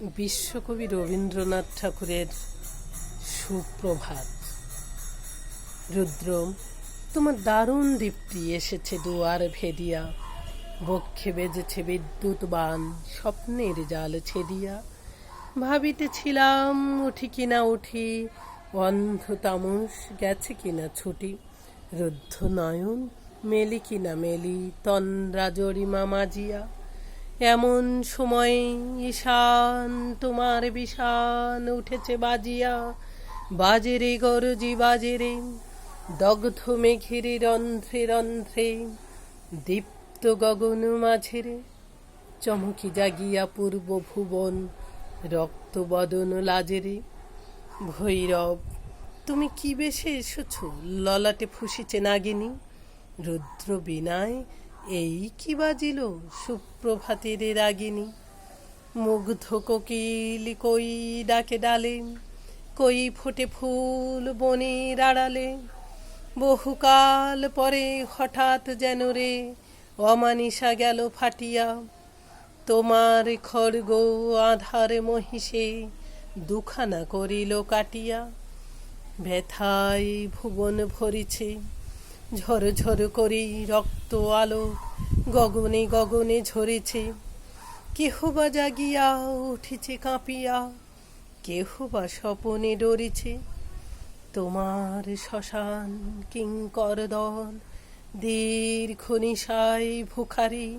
বিশ্বকবি রবীন্দ্রনাথ ঠাকুরের সুপ্রভাত। রুদ্র, তোমার দারুণ দীপ্তি এসেছে দুয়ার ভেদিয়া, বক্ষে বেজেছে বিদ্যুৎ বান, স্বপ্নের জাল ছেদিয়া। ভাবিতেছিলাম উঠি কিনা উঠি, অন্ধ তামস গেছে কিনা ছুটি, রুদ্ধ নয়ন মেলি কিনা মেলি, তন্দ্রা জরিমা মাজিয়া। এমন সময় ঈশান তোমার বিষান উঠেছে বাজিয়া, বাজেরে গরজি বাজেরে, দগ্ধ মেঘের রন্ধ্রে রন্ধ্রে, দীপ্ত গগন মাঝেরে, চমকি জাগিয়া পূর্ব ভুবন, রক্ত বদন লাজেরে। ভৈরব, তুমি কি বেশে এসেছ, ললাটে ফুসিছে নাগিনী, রুদ্র বীণায় এই কি বাজিল সুপ্রভাতের রাগিনী। মুগ্ধ কোকিল কই ডাকে ডালে, কই ফোটে ফুল বনের আড়ালে, বহুকাল পরে হঠাৎ যেন রে অমানিসা গেল ফাটিয়া। তোমার খড়গ আধার মহিষে দুখানা করিল কাটিয়া, ব্যথায় ভুবন ভরিছে ঝর ঝর করি রক্ত আলো, গগনে গগনে ঝরেছে। কেহ বা জাগিয়া উঠিছে কাঁপিয়া, কেহ বা স্বপনে ডরিছে। তোমার শ্মশান কিঙ্কর দল দীর্ঘ নিশায় ভুখারি,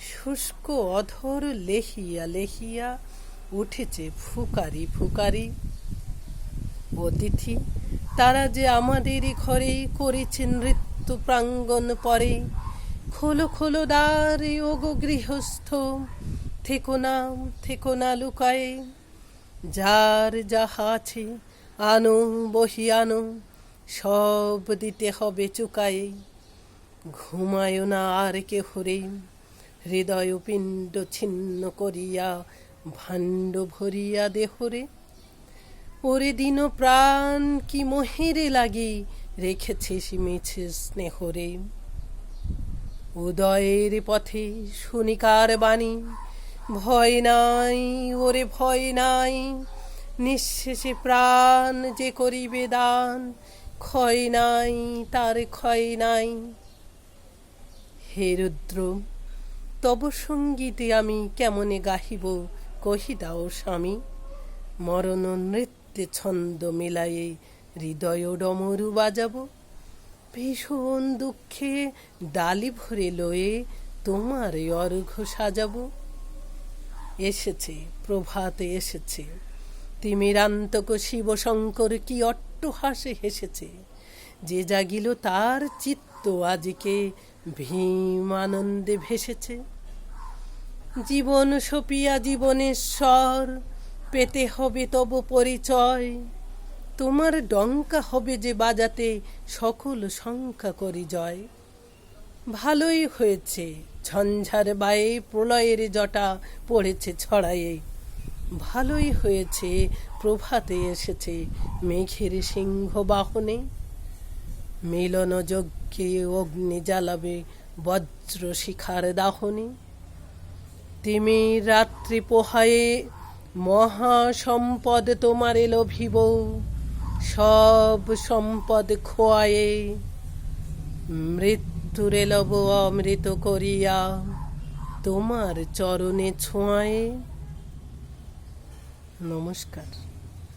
শুষ্ক অধর লেহিয়া লেহিয়া উঠেছে ফুকারি ফুকারি। অতিথি, তারা যে আমাদের ঘরে করেছে নৃত্য প্রাঙ্গণ পরে, খোলো খোলো দ্বার ওগো গৃহস্থ, থেকো না লুকায়ে। যার যাহা আছে আনো বহি আনো, সব দিতে হবে চুকায়ে। ঘুমায় না আর কেহ রে, হৃদয় পিণ্ড ছিন্ন করিয়া, ভাণ্ড ভরিয়া দেহরে। ওরে দিন প্রাণ কি মোহেরে লাগি, রেখেছে মিছে স্নেহরে। উদয়ের পথে শুনিকার বাণী, ভয় নাই ওরে ভয় নাই, নিঃশেষে প্রাণ যে করিবে দান, ক্ষয় নাই তার ক্ষয় নাই। হে রুদ্র, তব সঙ্গীতে আমি কেমনে গাহিব কহি দাও স্বামী। মরণ নৃত্যে ছন্দ মিলায়ে হৃদয় ডমরু বাজাবো, ভীষণ দুঃখে ডালি ভরে লয়ে তোমার অর্ঘ্য সাজাবো। এসেছে প্রভাতে এসেছে, তিমিরান্তক শিব শঙ্কর কি অট্টহাসে হেসেছে। যে জাগিল তার চিত্ত আজকে ভীম আনন্দে ভেসেছে। জীবন সপিয়া জীবনেশ্বর, পেতে হবে তব পরিচয়। তোমার ডঙ্কা হবে যে বাজাতে, সকল সংখ্যা করি জয়। ভালোই হয়েছে ঝঞ্ঝার বায়ে প্রলয়ের জটা পড়েছে ছড়ায়ে, ভালোই হয়েছে প্রভাতে এসেছে মেঘের সিংহ বাহনে। মিলন যজ্ঞে অগ্নি জ্বালাবে বজ্র শিখার দাহনে। তিমির রাত্রি পোহায়ে মহা সম্পদ তোমারে লোভিব, সব সম্পদ খোয়ায়ে মৃত্যুরে লব অমৃত করিয়া, তোমার চরণে ছোঁয়ায়ে। নমস্কার।